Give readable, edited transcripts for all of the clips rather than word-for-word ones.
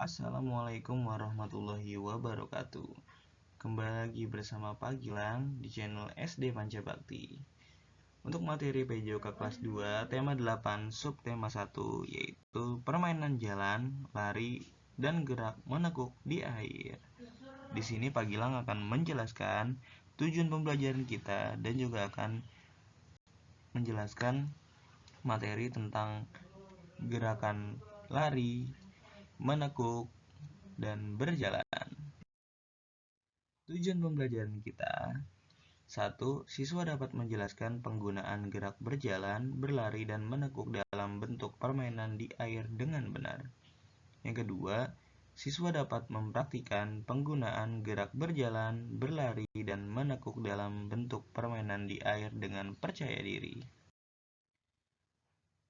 Assalamualaikum warahmatullahi wabarakatuh. Kembali lagi bersama Pak Gilang di channel SD Pancabakti. Untuk materi PJOK kelas 2, tema 8, subtema 1, yaitu permainan jalan, lari, dan gerak menekuk di air. Di sini Pak Gilang akan menjelaskan tujuan pembelajaran kita dan juga akan menjelaskan materi tentang gerakan lari, menekuk, dan berjalan. Tujuan pembelajaran kita: 1. Siswa dapat menjelaskan penggunaan gerak berjalan, berlari, dan menekuk dalam bentuk permainan di air dengan benar. Yang kedua, siswa dapat mempraktikkan penggunaan gerak berjalan, berlari, dan menekuk dalam bentuk permainan di air dengan percaya diri.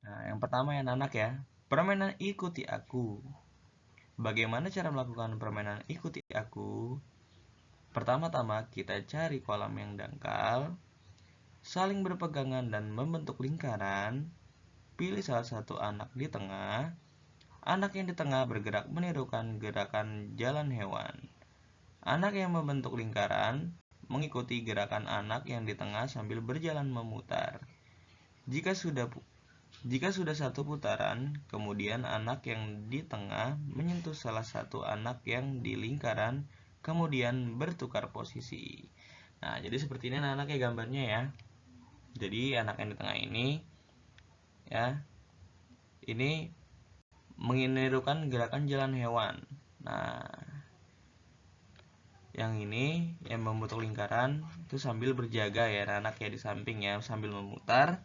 Nah, yang pertama ya anak ya, permainan ikuti aku. Bagaimana cara melakukan permainan ikuti aku? Pertama-tama kita cari kolam yang dangkal, saling berpegangan dan membentuk lingkaran. Pilih salah satu anak di tengah. Anak yang di tengah bergerak menirukan gerakan jalan hewan. Anak yang membentuk lingkaran mengikuti gerakan anak yang di tengah sambil berjalan memutar. Jika sudah satu putaran, kemudian anak yang di tengah menyentuh salah satu anak yang di lingkaran, kemudian bertukar posisi. Nah, jadi seperti ini anak-anak ya gambarnya ya. Jadi anak yang di tengah ini ya, ini menirukan gerakan jalan hewan. Nah, yang ini yang membentuk lingkaran itu sambil berjaga ya anak ya di samping ya, sambil memutar.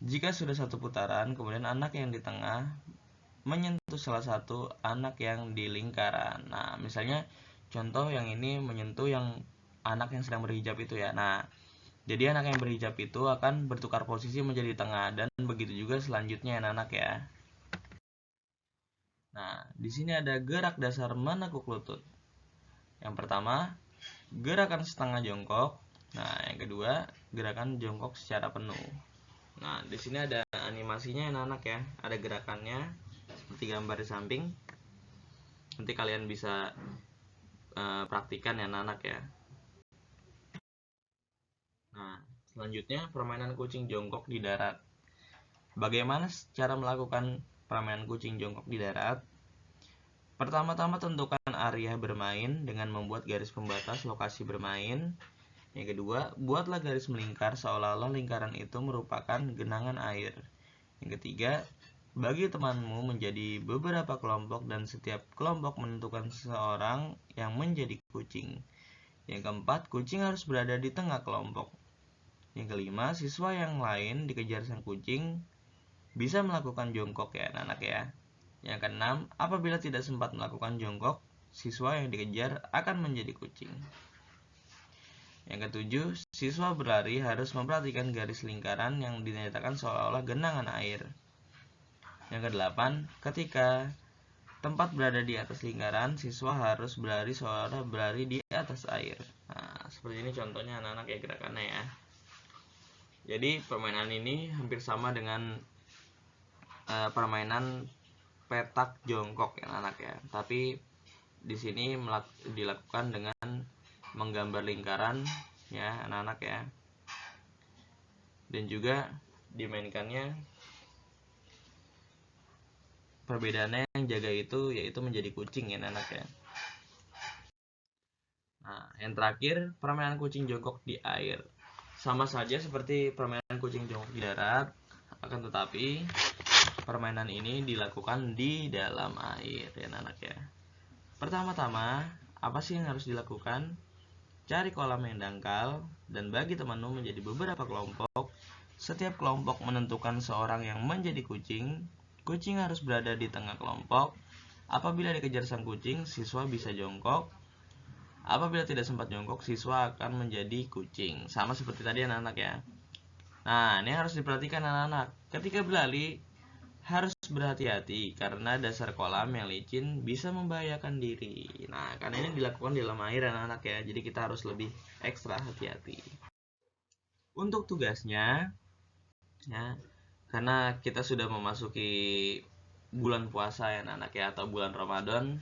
Jika sudah satu putaran, kemudian anak yang di tengah menyentuh salah satu anak yang di lingkaran. Nah, misalnya contoh yang ini menyentuh yang anak yang sedang berhijab itu ya. Nah, jadi anak yang berhijab itu akan bertukar posisi menjadi tengah dan begitu juga selanjutnya anak-anak ya. Nah, di sini ada gerak dasar menekuk lutut. Yang pertama, gerakan setengah jongkok. Nah, yang kedua, gerakan jongkok secara penuh. Nah, di sini ada animasinya anak-anak ya. Ada gerakannya seperti gambar di samping. Nanti kalian bisa praktikan ya anak-anak ya. Nah, selanjutnya permainan kucing jongkok di darat. Bagaimana cara melakukan permainan kucing jongkok di darat? Pertama-tama tentukan area bermain dengan membuat garis pembatas lokasi bermain. Yang kedua, buatlah garis melingkar seolah-olah lingkaran itu merupakan genangan air. Yang ketiga, bagi temanmu menjadi beberapa kelompok dan setiap kelompok menentukan seseorang yang menjadi kucing. Yang keempat, kucing harus berada di tengah kelompok. Yang kelima, siswa yang lain dikejar sang kucing bisa melakukan jongkok ya anak-anak ya. Yang keenam, apabila tidak sempat melakukan jongkok, siswa yang dikejar akan menjadi kucing. Yang ketujuh, siswa berlari harus memperhatikan garis lingkaran yang dinyatakan seolah-olah genangan air. Yang kedelapan, ketika tempat berada di atas lingkaran, siswa harus berlari seolah-olah berlari di atas air. Nah, seperti ini contohnya anak-anak ya gerakannya ya. Jadi permainan ini hampir sama dengan permainan petak jongkok ya anak-anak ya. Tapi di sini dilakukan dengan menggambar lingkaran ya anak-anak ya. Dan juga dimainkannya perbedaannya yang jaga itu yaitu menjadi kucing ya anak-anak ya. Nah, yang terakhir permainan kucing jongkok di air. Sama saja seperti permainan kucing jongkok di darat, akan tetapi permainan ini dilakukan di dalam air ya anak-anak ya. Pertama-tama, apa sih yang harus dilakukan? Cari kolam yang dangkal dan bagi temanmu menjadi beberapa kelompok. Setiap kelompok menentukan seorang yang menjadi kucing. Kucing harus berada di tengah kelompok. Apabila dikejar sang kucing, siswa bisa jongkok. Apabila tidak sempat jongkok, siswa akan menjadi kucing. Sama seperti tadi anak-anak ya. Nah, ini harus diperhatikan anak-anak. Ketika berlari, harus berhati-hati karena dasar kolam yang licin bisa membahayakan diri. Nah, karena ini dilakukan di dalam air anak-anak ya, jadi kita harus lebih ekstra hati-hati. Untuk tugasnya, ya, karena kita sudah memasuki bulan puasa ya anak ya, atau bulan Ramadan,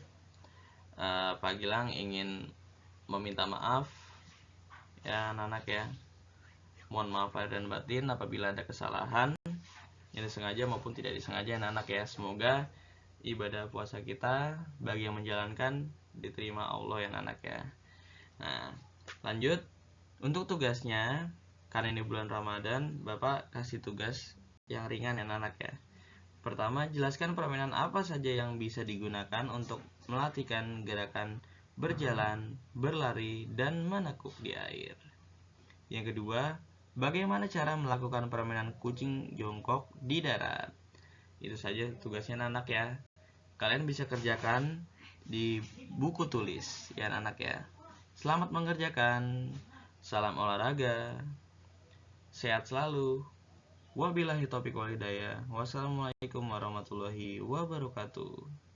Pak Gilang ingin meminta maaf ya anak ya. Mohon maaf lahir dan batin apabila ada kesalahan yang disengaja maupun tidak disengaja anak ya. Semoga ibadah puasa kita bagi yang menjalankan diterima Allah ya anak ya. Nah, lanjut untuk tugasnya, karena ini bulan Ramadan, Bapak kasih tugas yang ringan ya anak ya. Pertama, jelaskan permainan apa saja yang bisa digunakan untuk melatihkan gerakan berjalan, berlari, dan menekuk di air. Yang kedua, bagaimana cara melakukan permainan kucing jongkok di darat. Itu saja tugasnya anak ya. Kalian bisa kerjakan di buku tulis ya anak ya. Selamat mengerjakan. Salam olahraga. Sehat selalu. Wabillahi taufiq wal hidayah. Wassalamualaikum warahmatullahi wabarakatuh.